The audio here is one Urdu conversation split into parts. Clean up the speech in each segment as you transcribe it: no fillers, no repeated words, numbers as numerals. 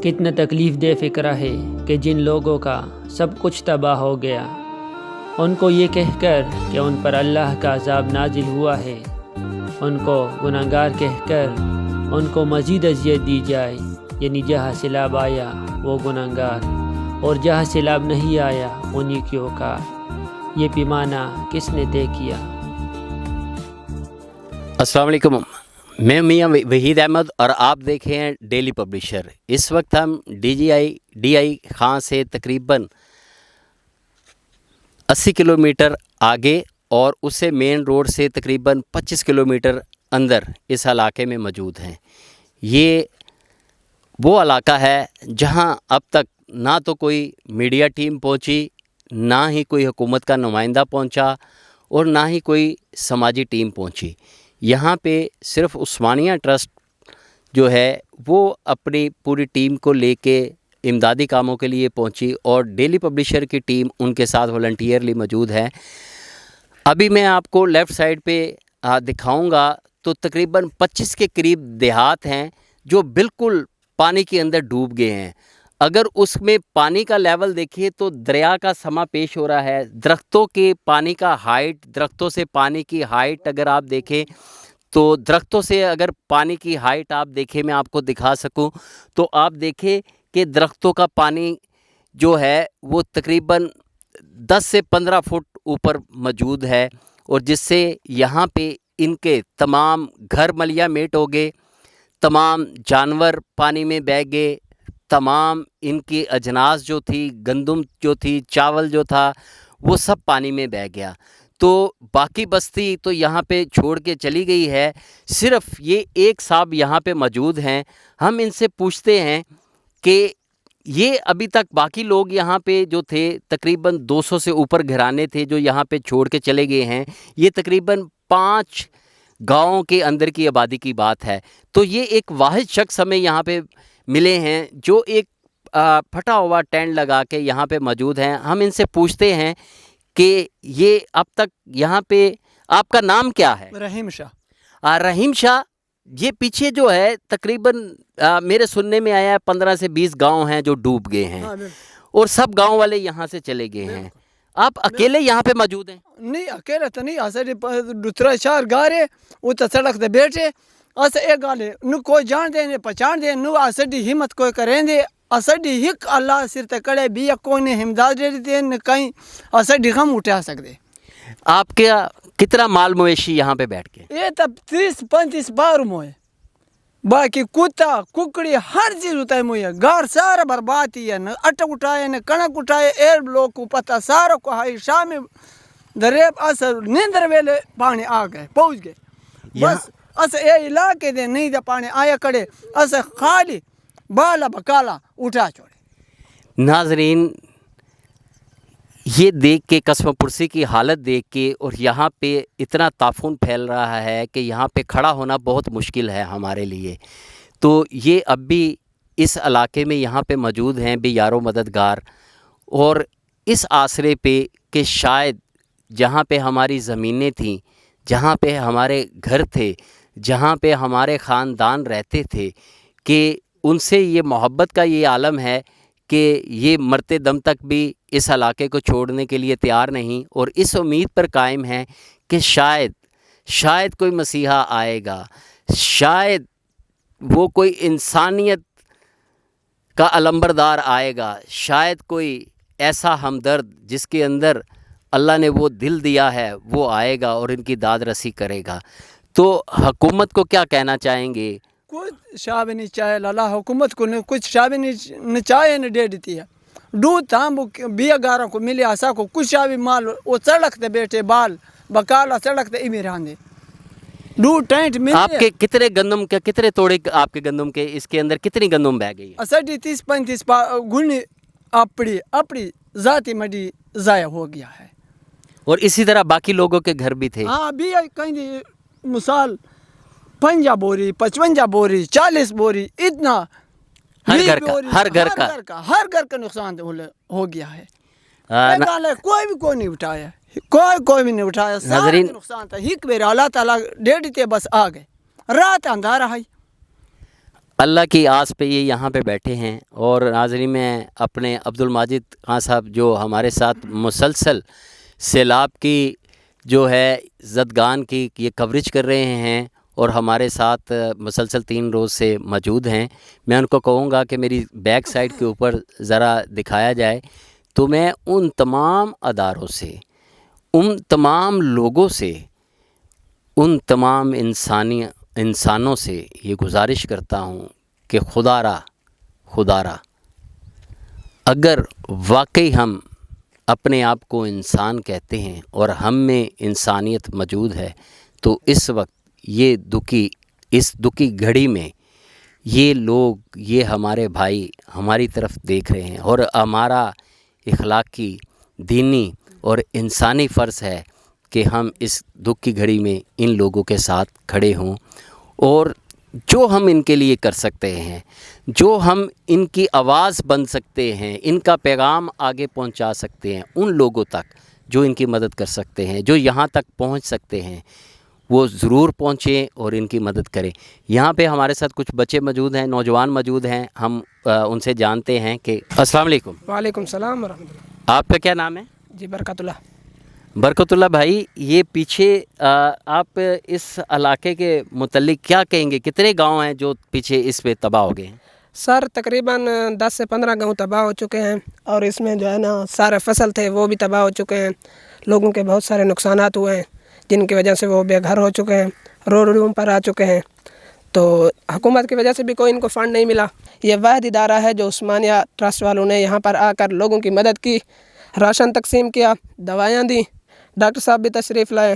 کتنا تکلیف دہ فکرہ ہے کہ جن لوگوں کا سب کچھ تباہ ہو گیا، ان کو یہ کہہ کر کہ ان پر اللہ کا عذاب نازل ہوا ہے، ان کو گناہگار کہہ کر ان کو مزید اذیت دی جائے، یعنی جہاں سیلاب آیا وہ گناہگار اور جہاں سیلاب نہیں آیا وہ نیکیوں کا، یہ پیمانہ کس نے طے کیا؟ السلام علیکم، میں میاں وحید احمد اور آپ دیکھیں ہیں ڈیلی پبلشر۔ اس وقت ہم ڈی آئی خان سے تقریباً 80 کلومیٹر آگے اور اس سے مین روڈ سے تقریباً 25 کلومیٹر اندر اس علاقے میں موجود ہیں۔ یہ وہ علاقہ ہے جہاں اب تک نہ تو کوئی میڈیا ٹیم پہنچی، نہ ہی کوئی حکومت کا نمائندہ پہنچا اور نہ ہی کوئی سماجی ٹیم پہنچی۔ یہاں پہ صرف عثمانیہ ٹرسٹ جو ہے وہ اپنی پوری ٹیم کو لے کے امدادی کاموں کے لیے پہنچی اور ڈیلی پبلشر کی ٹیم ان کے ساتھ والنٹیئرلی موجود ہے۔ ابھی میں آپ کو لیفٹ سائڈ پہ دکھاؤں گا تو تقریباً 25 کے قریب دیہات ہیں جو بالکل پانی کے اندر ڈوب گئے ہیں۔ اگر اس میں پانی کا لیول دیکھیے تو دریا کا سما پیش ہو رہا ہے۔ درختوں کے پانی کا ہائٹ، درختوں سے پانی کی ہائٹ اگر آپ دیکھیں تو درختوں سے اگر پانی کی ہائٹ آپ دیکھیں، میں آپ کو دکھا سکوں تو آپ دیکھیں کہ درختوں کا پانی جو ہے وہ تقریباً 10 سے 15 فٹ اوپر موجود ہے، اور جس سے یہاں پہ ان کے تمام گھر ملیا میٹ ہو گئے، تمام جانور پانی میں بہہ گئے، تمام ان کی اجناس جو تھی، گندم جو تھی، چاول جو تھا، وہ سب پانی میں بہہ گیا۔ تو باقی بستی تو یہاں پہ چھوڑ کے چلی گئی ہے، صرف یہ ایک صاحب یہاں پہ موجود ہیں۔ ہم ان سے پوچھتے ہیں کہ یہ ابھی تک باقی لوگ یہاں پہ جو تھے تقریباً 200 سے اوپر گھرانے تھے جو یہاں پہ چھوڑ کے چلے گئے ہیں، یہ تقریباً 5 گاؤں کے اندر کی آبادی کی بات ہے۔ تو یہ ایک واحد شخص ہمیں یہاں پہ ملے ہیں جو ایک پھٹا ہوا ٹینٹ لگا کے یہاں پہ موجود ہیں۔ ہم ان سے پوچھتے ہیں کہ یہ اب تک یہاں پہ، آپ کا نام کیا ہے؟ رحیم شاہ۔ رحیم شاہ، یہ پیچھے جو ہے تقریباً میرے سننے میں آیا ہے 15 سے 20 گاؤں ہیں جو ڈوب گئے ہیں، اور سب گاؤں والے یہاں سے چلے گئے ہیں۔ آپ اکیلے یہاں پہ موجود ہیں؟ نہیں، اکیلے تو نہیں، اسے دوسرا چار گارے وہ تو سڑک تے بیٹھے، اسے ایک گالے نو کوئی جان دے نے پہچان دے، نو اسڈی ہمت کوئی کریں دے، اسڈی ہک اللہ سر تے کڑے بھی کوئی نے ہمداد دے دے نہ کہیں اسڈی غم اٹھا سکدے۔ آپ کیا کتنا مال مویشی یہاں پہ بیٹھ کے؟ یہ تو 30-35 بار موئے، باقی کتا ککڑی ہر چیز ہوتا ہے موئے، گھر سارا برباد ہی ہے، نہ اٹک اٹھائے نہ کنک اٹھائے، ایر لوگ کو پتہ سارا کو ہائی شام دریب اثر نیندر ویلے پانی آ گئے پہنچ گئے، بس اسے اے علاقے دے نہیں دے پانی آیا کڑے، اسے خالی بالا بکالا اٹھا چھوڑے۔ ناظرین، یہ دیکھ کے قسم پرسی کی حالت دیکھ کے، اور یہاں پہ اتنا تعفن پھیل رہا ہے کہ یہاں پہ کھڑا ہونا بہت مشکل ہے ہمارے لیے، تو یہ اب بھی اس علاقے میں یہاں پہ موجود ہیں بھی یارو مددگار، اور اس آسرے پہ کہ شاید جہاں پہ ہماری زمینیں تھیں، جہاں پہ ہمارے گھر تھے، جہاں پہ ہمارے خاندان رہتے تھے، کہ ان سے یہ محبت کا یہ عالم ہے کہ یہ مرتے دم تک بھی اس علاقے کو چھوڑنے کے لیے تیار نہیں، اور اس امید پر قائم ہیں کہ شاید کوئی مسیحا آئے گا، شاید وہ کوئی انسانیت کا علمبردار آئے گا، شاید کوئی ایسا ہمدرد جس کے اندر اللہ نے وہ دل دیا ہے وہ آئے گا اور ان کی داد رسی کرے گا۔ تو حکومت کو کیا کہنا چاہیں گے؟ کچھ شاب نہیں چاہے لالا حکومت کو، کچھ شاب نہیں چاہے نہ دے دیتی ہے، دو تھام بیا گاروں کو ملے آسا کو کچھ شابی مال وہ سڑک تے بیٹھے بال بکالا سڑک تے امیران دے دو ٹینٹ ملے۔ آپ کے کتنے گندم کے کتنے توڑے آپ کے گندم کے اس کے اندر کتنی گندم بہ گئی ہے؟ اسڈی 30-35 گھنی اپنی ذاتی مڈی ضائع ہو گیا ہے، اور اسی طرح باقی لوگوں کے گھر بھی تھے۔ ہاں بھی کہیں مثال 50 بوری 55 بوری 40 بوری اتنا ہر گھر کا نقصان ہو گیا ہے۔ کوئی بھی نہیں اٹھایا، کوئی بھی نہیں اٹھایا، سارا نقصان تھا، ہک میرا اللہ تعالیٰ ڈیڑھ تے بس آ گئے، رات اندھارا ہے۔ اللہ کی آس پہ یہ یہاں پہ بیٹھے ہیں. اور ناظرین میں اپنے عبدالماجد خان صاحب جو ہمارے ساتھ مسلسل سیلاب کی جو ہے زدگان کی یہ کوریج کر رہے ہیں اور ہمارے ساتھ مسلسل 3 روز سے موجود ہیں. میں ان کو کہوں گا کہ میری بیک سائڈ کے اوپر ذرا دکھایا جائے تو میں ان تمام اداروں سے، ان تمام لوگوں سے، ان تمام انسانوں سے یہ گزارش کرتا ہوں کہ خدا را اگر واقعی ہم اپنے آپ کو انسان کہتے ہیں اور ہم میں انسانیت موجود ہے تو اس وقت اس دکھی گھڑی میں یہ لوگ، یہ ہمارے بھائی ہماری طرف دیکھ رہے ہیں اور ہمارا اخلاقی، دینی اور انسانی فرض ہے کہ ہم اس دکھ کی گھڑی میں ان لوگوں کے ساتھ کھڑے ہوں اور جو ہم ان کے لیے کر سکتے ہیں، جو ہم ان کی آواز بن سکتے ہیں، ان کا پیغام آگے پہنچا سکتے ہیں ان لوگوں تک جو ان کی مدد کر سکتے ہیں، جو یہاں تک پہنچ سکتے ہیں، وہ ضرور پہنچیں اور ان کی مدد کریں. یہاں پہ ہمارے ساتھ کچھ بچے موجود ہیں، نوجوان موجود ہیں، ہم ان سے جانتے ہیں کہ السلام علیکم. وعلیکم السلام ورحمۃ اللہ. آپ کا کیا نام ہے؟ جی برکت اللہ. برکت اللہ بھائی، یہ پیچھے آپ اس علاقے کے متعلق کیا کہیں گے؟ کتنے گاؤں ہیں جو پیچھے اس پہ تباہ ہو گئے ہیں؟ سر تقریباً 10 سے 15 گاؤں تباہ ہو چکے ہیں اور اس میں جو ہے نا سارے فصل تھے وہ بھی تباہ ہو چکے ہیں. لوگوں کے بہت سارے نقصانات ہوئے ہیں جن کی وجہ سے وہ بے گھر ہو چکے ہیں، روڈوں پر آ چکے ہیں. تو حکومت کی وجہ سے بھی کوئی ان کو فنڈ نہیں ملا. یہ واحد ادارہ ہے جو عثمانیہ ٹرسٹ والوں نے یہاں پر آ کر لوگوں کی مدد کی، راشن تقسیم کیا، دوائیاں دیں، ڈاکٹر صاحب بھی تشریف لائے.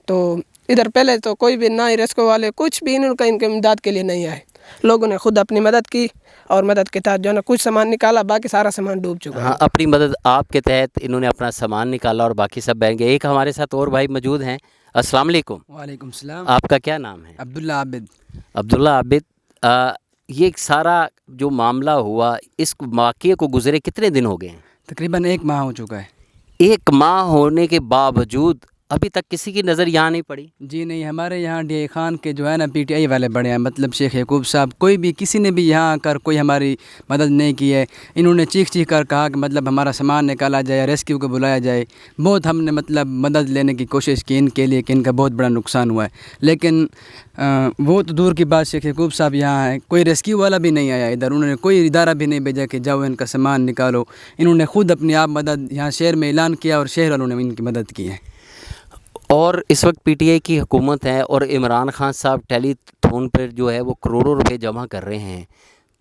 تو ادھر پہلے تو کوئی بھی نہ ہی ریسکو والے کچھ بھی ان کی امداد کے لیے نہیں آئے. لوگوں نے خود اپنی مدد کی اور مدد کے تحت جو ہے نا کچھ سامان نکالا، باقی سارا سامان ڈوب چکا. ہاں، اپنی مدد آپ کے تحت انہوں نے اپنا سامان نکالا اور باقی سب بہن گئے. ایک ہمارے ساتھ اور بھائی موجود ہیں. السلام علیکم. وعلیکم السلام. آپ کا کیا نام ہے؟ عبداللہ عابد. عبداللہ عابد. یہ سارا جو معاملہ ہوا، اس واقعے کو گزرے کتنے دن ہو گئے ہیں؟ تقریباً 1 ماہ ہو چکا ہے. 1 ماہ ہونے کے باوجود ابھی تک کسی کی نظر یہاں نہیں پڑی؟ جی نہیں، ہمارے یہاں ڈی اے خان کے جو ہے نا پی ٹی آئی والے بڑے ہیں، مطلب شیخ یعقوب صاحب، کوئی بھی کسی نے بھی یہاں آ کر کوئی ہماری مدد نہیں کی ہے. انہوں نے چیخ کر کہا کہ مطلب ہمارا سامان نکالا جائے، ریسکیو کو بلایا جائے. بہت ہم نے مطلب مدد لینے کی کوشش کی ان کے لیے کہ ان کا بہت بڑا نقصان ہوا ہے، لیکن وہ تو دور کی بات. شیخ یعقوب صاحب یہاں ہیں، کوئی ریسکیو والا بھی نہیں آیا ادھر. انہوں نے کوئی ادارہ بھی نہیں بھیجا کہ جاؤ ان کا سامان نکالو. انہوں نے خود اپنی آپ مدد یہاں شہر میں اعلان کیا اور شہر والوں نے ان کی مدد کی ہے. اور اس وقت پی ٹی آئی کی حکومت ہے اور عمران خان صاحب ٹیلی تھون پر جو ہے وہ کروڑوں روپے جمع کر رہے ہیں.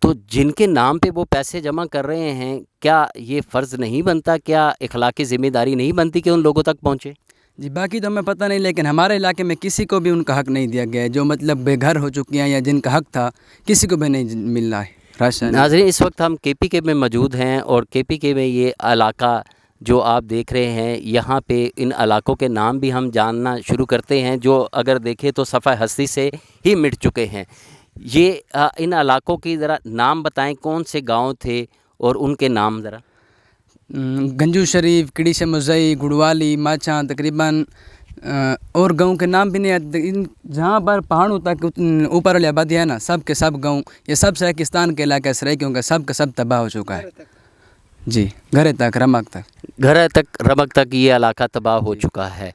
تو جن کے نام پہ وہ پیسے جمع کر رہے ہیں، کیا یہ فرض نہیں بنتا، کیا اخلاقی ذمہ داری نہیں بنتی کہ ان لوگوں تک پہنچے؟ جی باقی تو ہمیں پتہ نہیں، لیکن ہمارے علاقے میں کسی کو بھی ان کا حق نہیں دیا گیا ہے. جو مطلب بے گھر ہو چکی ہیں یا جن کا حق تھا کسی کو بھی نہیں مل رہا ہے راشن. ناظرین، اس وقت ہم کے پی کے میں موجود ہیں اور کے پی کے میں یہ علاقہ جو آپ دیکھ رہے ہیں، یہاں پہ ان علاقوں کے نام بھی ہم جاننا شروع کرتے ہیں جو اگر دیکھیں تو صفحہ ہستی سے ہی مٹ چکے ہیں. یہ ان علاقوں کی ذرا نام بتائیں، کون سے گاؤں تھے اور ان کے نام ذرا. گنجو شریف، کڑی مزئی، گڑوالی، ماچھاں، تقریباً اور گاؤں کے نام بھی نہیں آتے. جہاں پر پہاڑوں تک اوپر والی آبادی ہے نا، سب کے سب گاؤں، یہ سب سرائکستان کے علاقہ سرائکیوں کا سب کا سب تباہ ہو چکا ہے. جی گھرے تک، رمک تک یہ علاقہ تباہ ہو چکا ہے.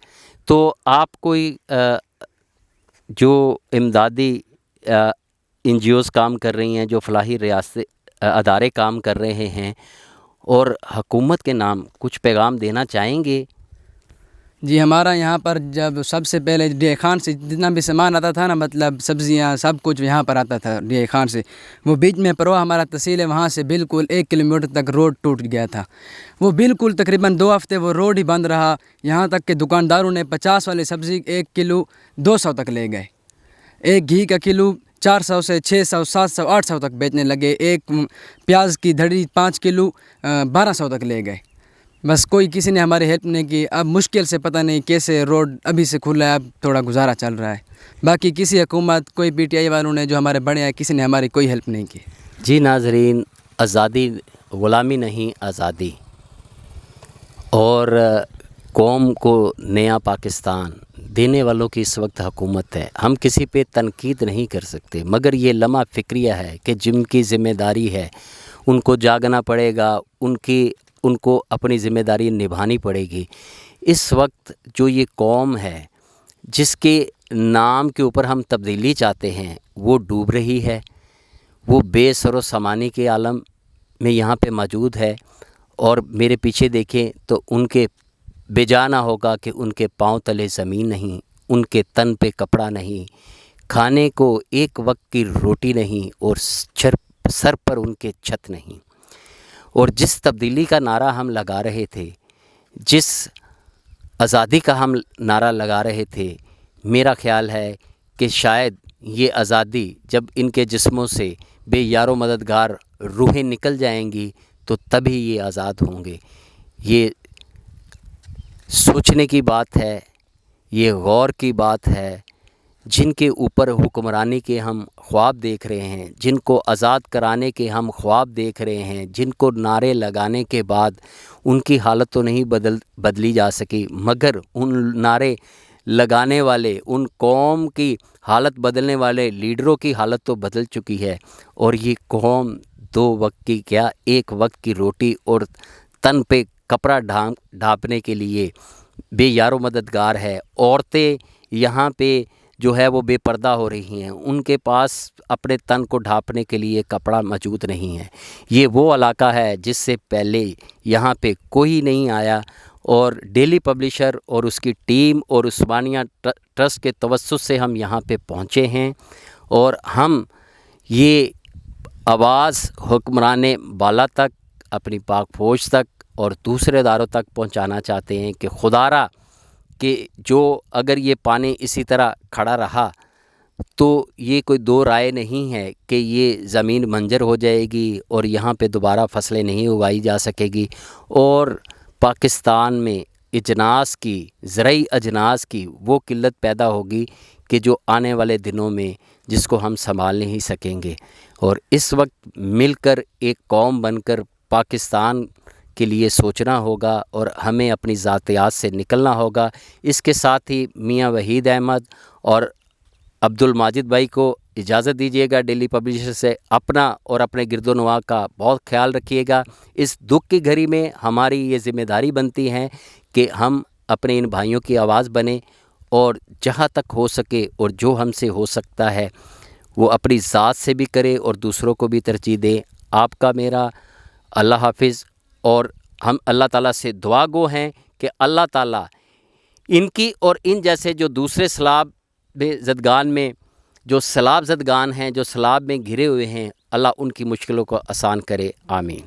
تو آپ کوئی جو امدادی این جی اوز کام کر رہی ہیں، جو فلاحی ریاستی ادارے کام کر رہے ہیں، اور حکومت کے نام کچھ پیغام دینا چاہیں گے؟ جی ہمارا یہاں پر جب سب سے پہلے ڈی اے خان سے جتنا بھی سامان آتا تھا نا، مطلب سبزیاں سب کچھ یہاں پر آتا تھا ڈی اے خان سے. وہ بیچ میں پروا ہمارا تحصیل ہے، وہاں سے بالکل 1 کلومیٹر تک روڈ ٹوٹ گیا تھا. وہ بالکل تقریباً 2 ہفتے وہ روڈ ہی بند رہا. یہاں تک کہ دکانداروں نے 50 والی سبزی 1 کلو 200 تک لے گئے. ایک گھی کا کلو 400 سے 600 700 800 تک بیچنے لگے. ایک پیاز کی دھڑی 5 کلو 1200 تک لے گئے. بس کوئی کسی نے ہماری ہیلپ نہیں کی. اب مشکل سے پتہ نہیں کیسے روڈ ابھی سے کھلا ہے، اب تھوڑا گزارا چل رہا ہے. باقی کسی حکومت، کوئی پی ٹی آئی والوں نے جو ہمارے بڑے ہیں، کسی نے ہماری کوئی ہیلپ نہیں کی. جی ناظرین، آزادی غلامی نہیں، آزادی. اور قوم کو نیا پاکستان، دینے والوں کی اس وقت حکومت ہے. ہم کسی پہ تنقید نہیں کر سکتے، مگر یہ لمحہ فکریہ ہے کہ جن کی ذمہ داری ہے ان کو جاگنا پڑے گا، ان کو اپنی ذمہ داری نبھانی پڑے گی. اس وقت جو یہ قوم ہے جس کے نام کے اوپر ہم تبدیلی چاہتے ہیں وہ ڈوب رہی ہے، وہ بے سر و سامانی کے عالم میں یہاں پہ موجود ہے. اور میرے پیچھے دیکھیں تو ان کے بےجانا ہوگا کہ ان کے پاؤں تلے زمین نہیں، ان کے تن پہ کپڑا نہیں، کھانے کو ایک وقت کی روٹی نہیں، اور سر پر ان کے چھت نہیں. اور جس تبدیلی کا نعرہ ہم لگا رہے تھے، جس آزادی کا ہم نعرہ لگا رہے تھے، میرا خیال ہے کہ شاید یہ آزادی جب ان کے جسموں سے بے یار و مددگار روحیں نکل جائیں گی تو تبھی یہ آزاد ہوں گے. یہ سوچنے کی بات ہے، یہ غور کی بات ہے. جن کے اوپر حکمرانی کے ہم خواب دیکھ رہے ہیں، جن کو آزاد کرانے کے ہم خواب دیکھ رہے ہیں، جن کو نعرے لگانے کے بعد ان کی حالت تو نہیں بدلی جا سکی، مگر ان نعرے لگانے والے، ان قوم کی حالت بدلنے والے لیڈروں کی حالت تو بدل چکی ہے. اور یہ قوم 2 وقت کی کیا، 1 وقت کی روٹی اور تن پہ کپڑا ڈھانپنے کے لیے بے یار و مددگار ہے. عورتیں یہاں پہ جو ہے وہ بے پردہ ہو رہی ہیں، ان کے پاس اپنے تن کو ڈھانپنے کے لیے کپڑا موجود نہیں ہے. یہ وہ علاقہ ہے جس سے پہلے یہاں پہ کوئی نہیں آیا، اور ڈیلی پبلشر اور اس کی ٹیم اور عثمانیہ ٹرسٹ کے توسط سے ہم یہاں پہ پہنچے ہیں. اور ہم یہ آواز حکمران بالا تک، اپنی پاک فوج تک اور دوسرے اداروں تک پہنچانا چاہتے ہیں کہ خدارا کہ جو اگر یہ پانی اسی طرح کھڑا رہا تو یہ کوئی 2 رائے نہیں ہے کہ یہ زمین منجر ہو جائے گی اور یہاں پہ دوبارہ فصلیں نہیں اگائی جا سکے گی، اور پاکستان میں اجناس کی، زرعی اجناس کی وہ قلت پیدا ہوگی کہ جو آنے والے دنوں میں جس کو ہم سنبھال نہیں سکیں گے. اور اس وقت مل کر ایک قوم بن کر پاکستان کے لیے سوچنا ہوگا اور ہمیں اپنی ذاتیات سے نکلنا ہوگا. اس کے ساتھ ہی میاں وحید احمد اور عبد الماجد بھائی کو اجازت دیجیے گا. ڈیلی پبلشر سے اپنا اور اپنے گرد و نواح کا بہت خیال رکھیے گا. اس دکھ کی گھڑی میں ہماری یہ ذمہ داری بنتی ہے کہ ہم اپنے ان بھائیوں کی آواز بنیں، اور جہاں تک ہو سکے اور جو ہم سے ہو سکتا ہے وہ اپنی ذات سے بھی کرے اور دوسروں کو بھی ترجیح دیں. آپ کا میرا اللہ حافظ. اور ہم اللہ تعالیٰ سے دعا گو ہیں کہ اللہ تعالیٰ ان کی اور ان جیسے جو دوسرے سیلاب زدگان میں جو سیلاب زدگان ہیں، جو سیلاب میں گھرے ہوئے ہیں، اللہ ان کی مشکلوں کو آسان کرے. آمین.